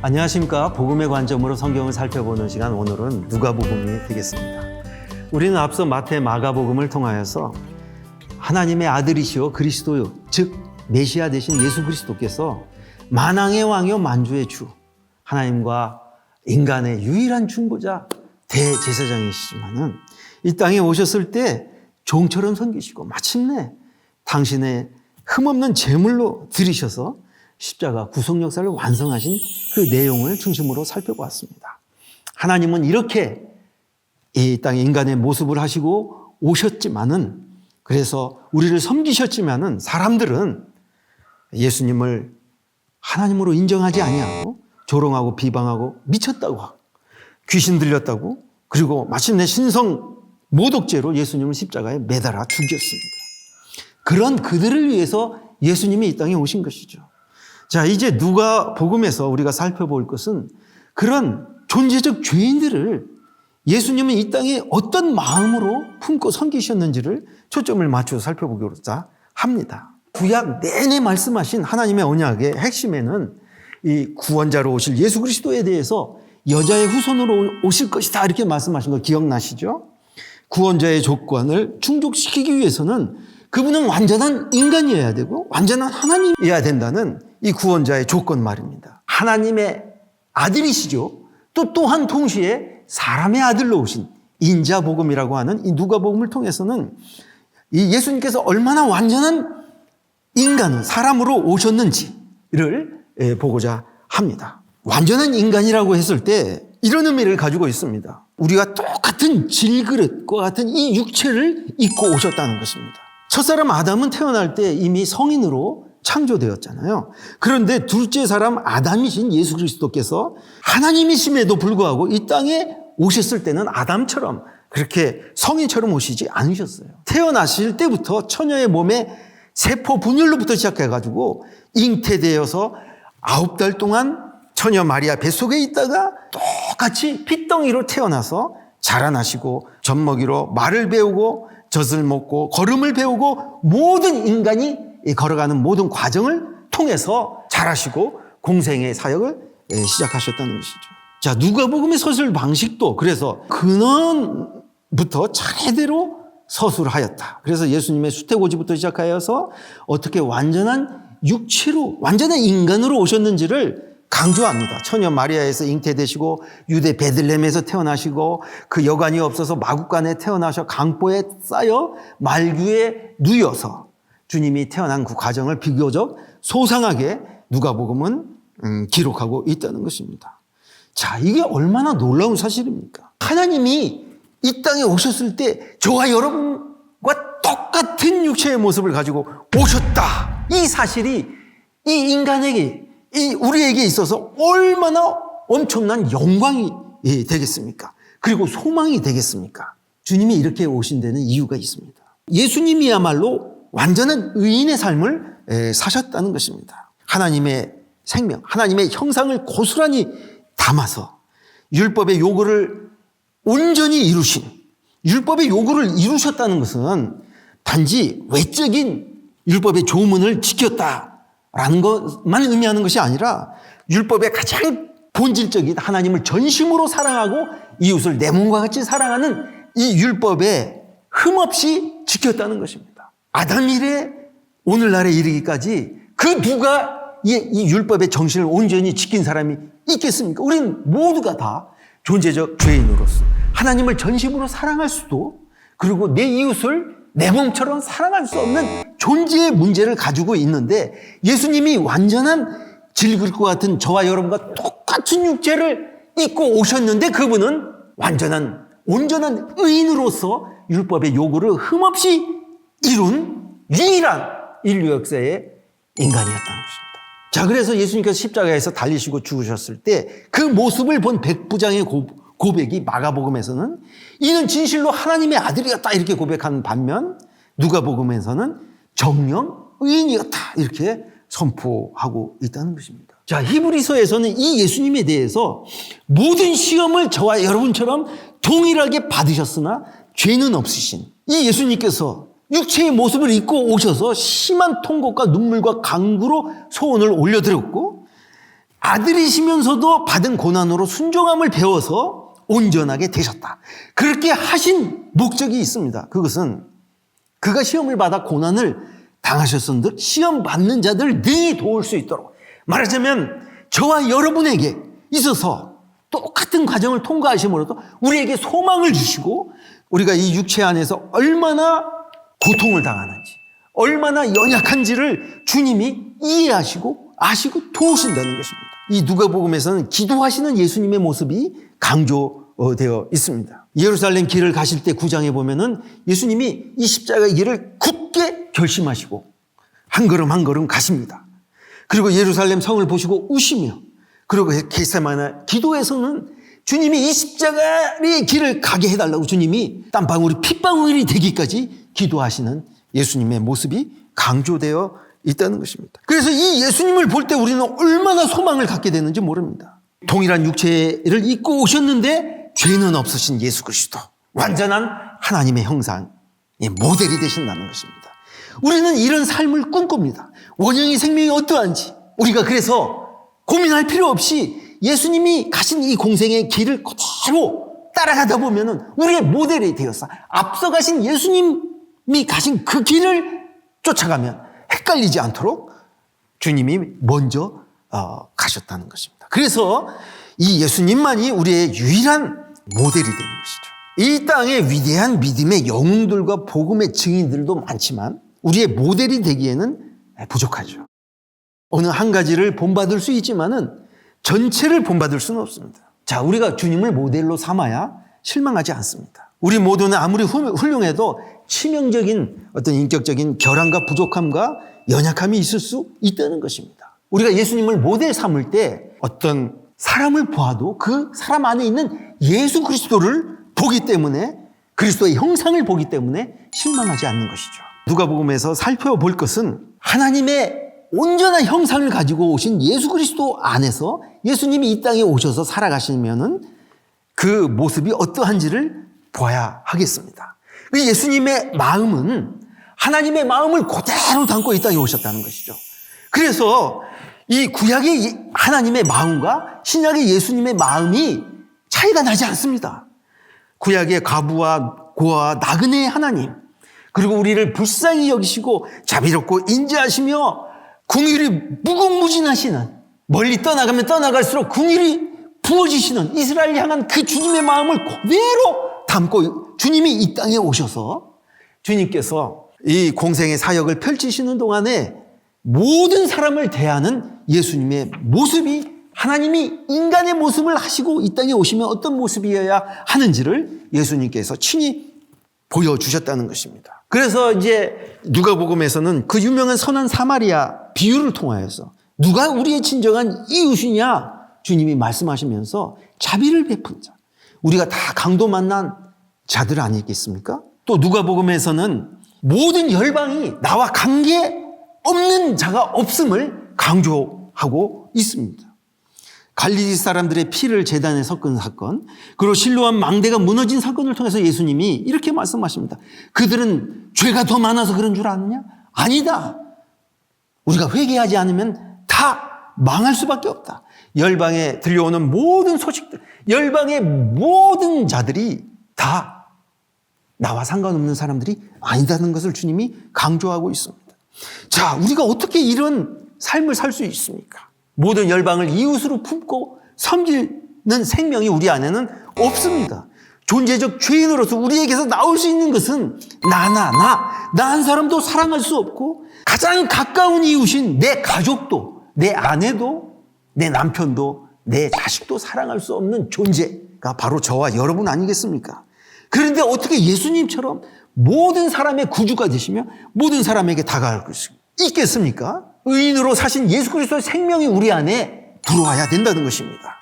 안녕하십니까. 복음의 관점으로 성경을 살펴보는 시간, 오늘은 누가복음이 되겠습니다. 우리는 앞서 마태, 마가복음을 통하여서 하나님의 아들이시오 그리스도요, 즉 메시아 되신 예수 그리스도께서 만왕의 왕이요 만주의 주, 하나님과 인간의 유일한 중보자 대제사장이시지만은 이 땅에 오셨을 때 종처럼 섬기시고 마침내 당신의 흠없는 제물로 드리셔서 십자가 구속 역사를 완성하신 그 내용을 중심으로 살펴보았습니다. 하나님은 이렇게 이 땅에 인간의 모습을 하시고 오셨지만은, 그래서 우리를 섬기셨지만은 사람들은 예수님을 하나님으로 인정하지 아니하고 조롱하고 비방하고 미쳤다고 하고 귀신 들렸다고, 그리고 마침내 신성 모독죄로 예수님을 십자가에 매달아 죽였습니다. 그런 그들을 위해서 예수님이 이 땅에 오신 것이죠. 자, 이제 누가복음에서 우리가 살펴볼 것은 그런 존재적 죄인들을 예수님은 이 땅에 어떤 마음으로 품고 섬기셨는지를 초점을 맞춰서 살펴보고자 합니다. 구약 내내 말씀하신 하나님의 언약의 핵심에는 이 구원자로 오실 예수 그리스도에 대해서 여자의 후손으로 오실 것이다, 이렇게 말씀하신 거 기억나시죠? 구원자의 조건을 충족시키기 위해서는 그분은 완전한 인간이어야 되고 완전한 하나님이어야 된다는 이 구원자의 조건 말입니다. 하나님의 아들이시죠. 또한 동시에 사람의 아들로 오신 인자복음이라고 하는 이 누가복음을 통해서는 이 예수님께서 얼마나 완전한 인간은 사람으로 오셨는지를 보고자 합니다. 완전한 인간이라고 했을 때 이런 의미를 가지고 있습니다. 우리가 똑같은 질그릇과 같은 이 육체를 입고 오셨다는 것입니다. 첫사람 아담은 태어날 때 이미 성인으로 창조되었잖아요. 그런데 둘째 사람 아담이신 예수 그리스도께서 하나님이심에도 불구하고 이 땅에 오셨을 때는 아담처럼 그렇게 성인처럼 오시지 않으셨어요. 태어나실 때부터 처녀의 몸에 세포 분열로부터 시작해가지고 잉태되어서 9달 동안 처녀 마리아 뱃속에 있다가 똑같이 핏덩이로 태어나서 자라나시고 젖먹이로 말을 배우고 젖을 먹고 걸음을 배우고 모든 인간이 걸어가는 모든 과정을 통해서 자라시고 공생의 사역을 시작하셨다는 것이죠. 자, 누가복음의 서술 방식도 그래서 근원부터 차례대로 서술하였다. 그래서 예수님의 수태고지부터 시작하여서 어떻게 완전한 육체로, 완전한 인간으로 오셨는지를 강조합니다. 처녀 마리아에서 잉태되시고 유대 베들레헴에서 태어나시고 그 여관이 없어서 마구간에 태어나셔 강보에 쌓여 말규에 누여서 주님이 태어난 그 과정을 비교적 소상하게 누가복음은 기록하고 있다는 것입니다. 자, 이게 얼마나 놀라운 사실입니까? 하나님이 이 땅에 오셨을 때 저와 여러분과 똑같은 육체의 모습을 가지고 오셨다. 이 사실이 이 인간에게, 이 우리에게 있어서 얼마나 엄청난 영광이 되겠습니까? 그리고 소망이 되겠습니까? 주님이 이렇게 오신 데는 이유가 있습니다. 예수님이야말로 완전한 의인의 삶을 사셨다는 것입니다. 하나님의 생명, 하나님의 형상을 고스란히 담아서 율법의 요구를 온전히 이루신, 율법의 요구를 이루셨다는 것은 단지 외적인 율법의 조문을 지켰다라는 것만 의미하는 것이 아니라 율법의 가장 본질적인 하나님을 전심으로 사랑하고 이웃을 내 몸과 같이 사랑하는 이 율법에 흠없이 지켰다는 것입니다. 아담 이래 오늘날에 이르기까지 그 누가 이 율법의 정신을 온전히 지킨 사람이 있겠습니까? 우리는 모두가 다 존재적 죄인으로서 하나님을 전심으로 사랑할 수도, 그리고 내 이웃을 내 몸처럼 사랑할 수 없는 존재의 문제를 가지고 있는데, 예수님이 완전한 질그릇과 같은 저와 여러분과 똑같은 육체를 입고 오셨는데 그분은 완전한 온전한 의인으로서 율법의 요구를 흠없이 이룬 유일한 인류 역사의 인간이었다는 것입니다. 자, 그래서 예수님께서 십자가에서 달리시고 죽으셨을 때 그 모습을 본 백부장의 고백이 마가복음에서는 이는 진실로 하나님의 아들이었다, 이렇게 고백하는 반면 누가복음에서는 정령 의인이었다, 이렇게 선포하고 있다는 것입니다. 자, 히브리서에서는 이 예수님에 대해서 모든 시험을 저와 여러분처럼 동일하게 받으셨으나 죄는 없으신 이 예수님께서 육체의 모습을 입고 오셔서 심한 통곡과 눈물과 간구로 소원을 올려드렸고, 아들이시면서도 받은 고난으로 순종함을 배워서 온전하게 되셨다. 그렇게 하신 목적이 있습니다. 그것은 그가 시험을 받아 고난을 당하셨은들 시험 받는 자들 능히 도울 수 있도록, 말하자면 저와 여러분에게 있어서 똑같은 과정을 통과하심으로도 우리에게 소망을 주시고, 우리가 이 육체 안에서 얼마나 고통을 당하는지, 얼마나 연약한지를 주님이 이해하시고 아시고 도우신다는 것입니다. 이 누가복음에서는 기도하시는 예수님의 모습이 강조되어 있습니다. 예루살렘 길을 가실 때 9장에 보면은 예수님이 이 십자가의 길을 굳게 결심하시고 한 걸음 한 걸음 가십니다. 그리고 예루살렘 성을 보시고 우시며, 그리고 겟세마네 기도에서는 주님이 이 십자가의 길을 가게 해달라고 주님이 땀방울이 핏방울이 되기까지 기도하시는 예수님의 모습이 강조되어 있다는 것입니다. 그래서 이 예수님을 볼 때 우리는 얼마나 소망을 갖게 되는지 모릅니다. 동일한 육체를 입고 오셨는데 죄는 없으신 예수 그리스도, 완전한 하나님의 형상의 모델이 되신다는 것입니다. 우리는 이런 삶을 꿈꿉니다. 원형의 생명이 어떠한지 우리가 그래서 고민할 필요 없이 예수님이 가신 이 공생의 길을 그대로 따라가다 보면은 우리의 모델이 되어서 앞서가신 예수님이 가신 그 길을 쫓아가면 헷갈리지 않도록 주님이 먼저 가셨다는 것입니다. 그래서 이 예수님만이 우리의 유일한 모델이 되는 것이죠. 이 땅에 위대한 믿음의 영웅들과 복음의 증인들도 많지만 우리의 모델이 되기에는 부족하죠. 어느 한 가지를 본받을 수 있지만은 전체를 본받을 수는 없습니다. 자, 우리가 주님을 모델로 삼아야 실망하지 않습니다. 우리 모두는 아무리 훌륭해도 치명적인 어떤 인격적인 결함과 부족함과 연약함이 있을 수 있다는 것입니다. 우리가 예수님을 모델 삼을 때 어떤 사람을 보아도 그 사람 안에 있는 예수 그리스도를 보기 때문에, 그리스도의 형상을 보기 때문에 실망하지 않는 것이죠. 누가복음에서 살펴볼 것은 하나님의 온전한 형상을 가지고 오신 예수 그리스도 안에서 예수님이 이 땅에 오셔서 살아가시면은 그 모습이 어떠한지를 봐야 하겠습니다. 예수님의 마음은 하나님의 마음을 그대로 담고 이 땅에 오셨다는 것이죠. 그래서 이 구약의 하나님의 마음과 신약의 예수님의 마음이 차이가 나지 않습니다. 구약의 과부와 고아와 나그네의 하나님, 그리고 우리를 불쌍히 여기시고 자비롭고 인자하시며 긍휼이 무궁무진하시는, 멀리 떠나가면 떠나갈수록 긍휼이 부어지시는 이스라엘 향한 그 주님의 마음을 그대로 담고 주님이 이 땅에 오셔서 주님께서 이 공생의 사역을 펼치시는 동안에 모든 사람을 대하는 예수님의 모습이, 하나님이 인간의 모습을 하시고 이 땅에 오시면 어떤 모습이어야 하는지를 예수님께서 친히 보여주셨다는 것입니다. 그래서 이제 누가복음에서는 그 유명한 선한 사마리아 비유를 통하여서 누가 우리의 진정한 이웃이냐 주님이 말씀하시면서 자비를 베푼 자, 우리가 다 강도 만난 자들 아니겠습니까? 또 누가복음에서는 모든 열방이 나와 관계 없는 자가 없음을 강조하고 있습니다. 갈릴리 사람들의 피를 제단에 섞은 사건, 그리고 실로암 망대가 무너진 사건을 통해서 예수님이 이렇게 말씀하십니다. 그들은 죄가 더 많아서 그런 줄 아느냐? 아니다. 우리가 회개하지 않으면 다 망할 수밖에 없다. 열방에 들려오는 모든 소식들, 열방의 모든 자들이 다 나와 상관없는 사람들이 아니다는 것을 주님이 강조하고 있습니다. 자, 우리가 어떻게 이런 삶을 살 수 있습니까? 모든 열방을 이웃으로 품고 섬기는 생명이 우리 안에는 없습니다. 존재적 죄인으로서 우리에게서 나올 수 있는 것은 나 한 사람도 사랑할 수 없고, 가장 가까운 이웃인 내 가족도, 내 아내도, 내 남편도, 내 자식도 사랑할 수 없는 존재가 바로 저와 여러분 아니겠습니까? 그런데 어떻게 예수님처럼 모든 사람의 구주가 되시며 모든 사람에게 다가갈 수 있겠습니까? 의인으로 사신 예수 그리스도의 생명이 우리 안에 들어와야 된다는 것입니다.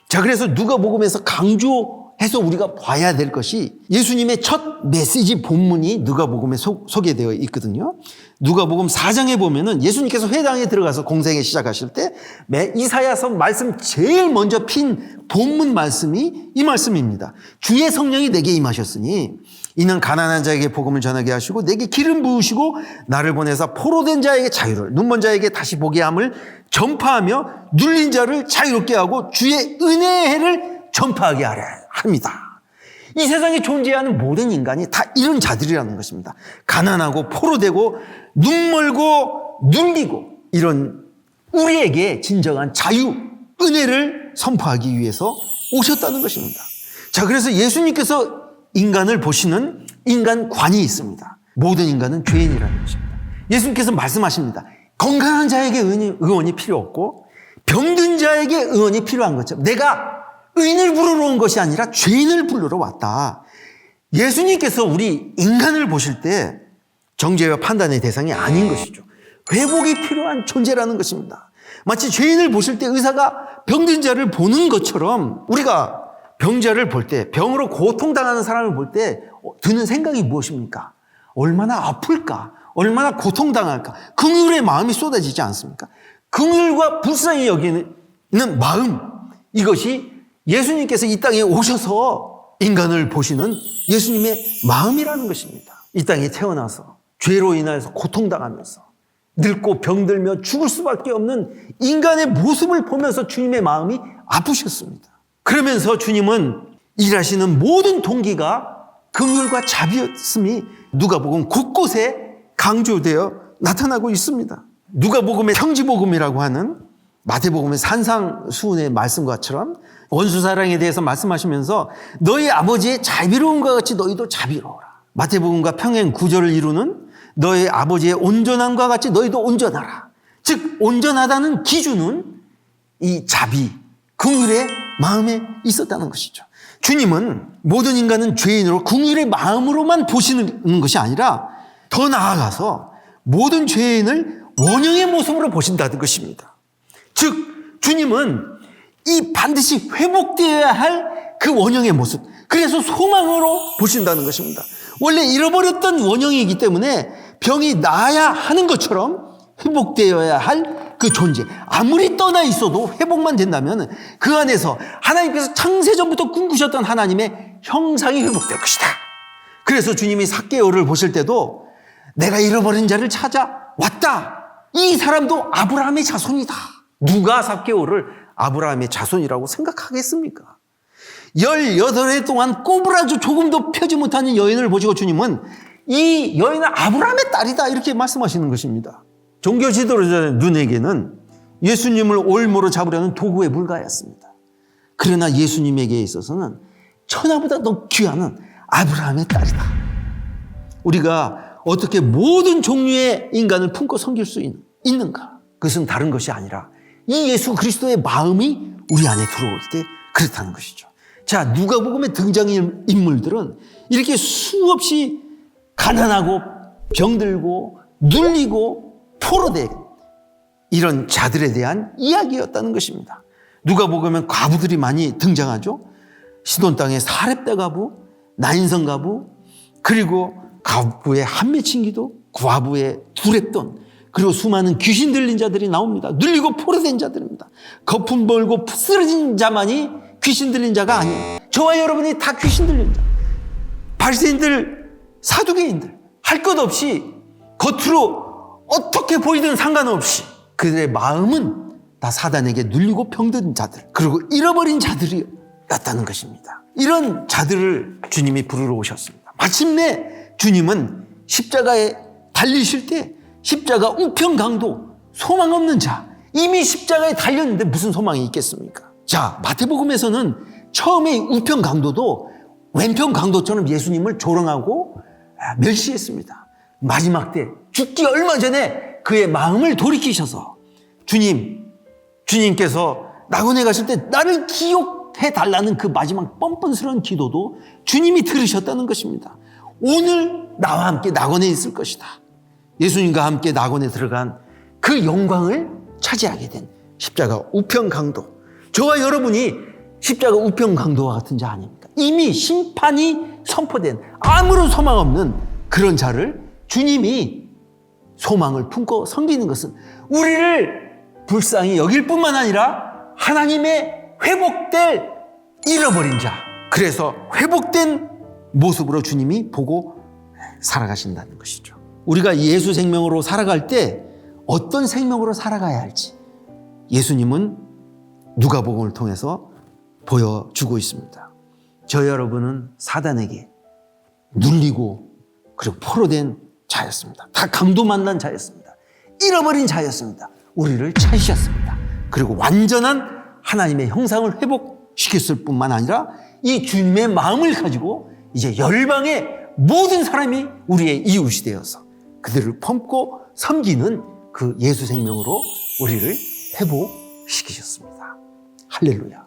자, 그래서 누가복음에서 강조해서 우리가 봐야 될 것이 예수님의 첫 메시지 본문이 누가복음에 소개되어 있거든요. 누가복음 4장에 보면은 예수님께서 회당에 들어가서 공생에 시작하실 때 이사야서 말씀 제일 먼저 핀 본문 말씀이 이 말씀입니다. 주의 성령이 내게 임하셨으니 이는 가난한 자에게 복음을 전하게 하시고 내게 기름 부으시고 나를 보내사 포로된 자에게 자유를, 눈먼 자에게 다시 보게 함을 전파하며 눌린 자를 자유롭게 하고 주의 은혜의 해를 전파하게 하려 합니다. 이 세상에 존재하는 모든 인간이 다 이런 자들이라는 것입니다. 가난하고 포로되고 눈멀고 눌리고 이런 우리에게 진정한 자유, 은혜를 선포하기 위해서 오셨다는 것입니다. 자, 그래서 예수님께서 인간을 보시는 인간관이 있습니다. 모든 인간은 죄인이라는 것입니다. 예수님께서 말씀하십니다. 건강한 자에게 의원이 필요 없고 병든 자에게 의원이 필요한 것처럼 내가 의인을 부르러 온 것이 아니라 죄인을 부르러 왔다. 예수님께서 우리 인간을 보실 때 정죄와 판단의 대상이 아닌 것이죠. 회복이 필요한 존재라는 것입니다. 마치 죄인을 보실 때 의사가 병든 자를 보는 것처럼 우리가 병자를 볼 때, 병으로 고통당하는 사람을 볼 때 드는 생각이 무엇입니까? 얼마나 아플까? 얼마나 고통당할까? 긍휼의 마음이 쏟아지지 않습니까? 긍휼과 불쌍히 여기는 마음, 이것이 예수님께서 이 땅에 오셔서 인간을 보시는 예수님의 마음이라는 것입니다. 이 땅에 태어나서 죄로 인하여서 고통당하면서 늙고 병들며 죽을 수밖에 없는 인간의 모습을 보면서 주님의 마음이 아프셨습니다. 그러면서 주님은 일하시는 모든 동기가 긍휼과 자비였음이 누가복음 곳곳에 강조되어 나타나고 있습니다. 누가복음의 평지복음이라고 하는 마태복음의 산상수훈의 말씀과처럼 원수사랑에 대해서 말씀하시면서 너희 아버지의 자비로움과 같이 너희도 자비로워라. 마태복음과 평행 구절을 이루는 너희 아버지의 온전함과 같이 너희도 온전하라. 즉 온전하다는 기준은 이 자비, 긍휼의 마음에 있었다는 것이죠. 주님은 모든 인간은 죄인으로 긍휼의 마음으로만 보시는 것이 아니라 더 나아가서 모든 죄인을 원형의 모습으로 보신다는 것입니다. 즉 주님은 이 반드시 회복되어야 할 그 원형의 모습, 그래서 소망으로 보신다는 것입니다. 원래 잃어버렸던 원형이기 때문에 병이 나아야 하는 것처럼 회복되어야 할 그 존재, 아무리 떠나 있어도 회복만 된다면 그 안에서 하나님께서 창세전부터 꿈꾸셨던 하나님의 형상이 회복될 것이다. 그래서 주님이 삭개오를 보실 때도 내가 잃어버린 자를 찾아왔다. 이 사람도 아브라함의 자손이다. 누가 삭개오를 아브라함의 자손이라고 생각하겠습니까? 18해 동안 꼬부라져 조금도 펴지 못하는 여인을 보시고 주님은 이 여인은 아브라함의 딸이다 이렇게 말씀하시는 것입니다. 종교 지도자의 눈에게는 예수님을 올무로 잡으려는 도구에 불과했습니다. 그러나 예수님에게 있어서는 천하보다 더 귀한 아브라함의 딸이다. 우리가 어떻게 모든 종류의 인간을 품고 섬길 수 있는가? 그것은 다른 것이 아니라 이 예수 그리스도의 마음이 우리 안에 들어올 때 그렇다는 것이죠. 자, 누가복음에 등장인 인물들은 이렇게 수없이 가난하고 병들고 눌리고 포로된 이런 자들에 대한 이야기였다는 것입니다. 누가복음엔 과부들이 많이 등장하죠. 시돈 땅의 사렙다 과부, 나인성 과부, 그리고 과부의 한맺힌 기도, 과부의 두렙돈, 그리고 수많은 귀신 들린 자들이 나옵니다. 눌리고 포로된 자들입니다. 거품 벌고 쓰러진 자만이 귀신 들린 자가 아니에요. 저와 여러분이 다 귀신 들린 자. 바리새인들, 사두개인들 할 것 없이 겉으로 어떻게 보이든 상관없이 그들의 마음은 다 사단에게 눌리고 병든 자들, 그리고 잃어버린 자들이었다는 것입니다. 이런 자들을 주님이 부르러 오셨습니다. 마침내 주님은 십자가에 달리실 때 십자가 우편 강도, 소망 없는 자, 이미 십자가에 달렸는데 무슨 소망이 있겠습니까? 자, 마태복음에서는 처음에 우편 강도도 왼편 강도처럼 예수님을 조롱하고 멸시했습니다. 마지막 때 죽기 얼마 전에 그의 마음을 돌이키셔서 주님께서 낙원에 가실 때 나를 기억해 달라는 그 마지막 뻔뻔스러운 기도도 주님이 들으셨다는 것입니다. 오늘 나와 함께 낙원에 있을 것이다. 예수님과 함께 낙원에 들어간 그 영광을 차지하게 된 십자가 우편 강도. 저와 여러분이 십자가 우편 강도와 같은 자 아닙니까? 이미 심판이 선포된 아무런 소망 없는 그런 자를 주님이 소망을 품고 섬기는 것은 우리를 불쌍히 여길 뿐만 아니라 하나님의 회복될 잃어버린 자, 그래서 회복된 모습으로 주님이 보고 살아가신다는 것이죠. 우리가 예수 생명으로 살아갈 때 어떤 생명으로 살아가야 할지 예수님은 누가복음을 통해서 보여주고 있습니다. 저 여러분은 사단에게 눌리고 그리고 포로된 자였습니다. 다 강도 만난 자였습니다. 잃어버린 자였습니다. 우리를 찾으셨습니다. 그리고 완전한 하나님의 형상을 회복시켰을 뿐만 아니라 이 주님의 마음을 가지고 이제 열방의 모든 사람이 우리의 이웃이 되어서 그들을 품고 섬기는 그 예수 생명으로 우리를 회복시키셨습니다. 할렐루야.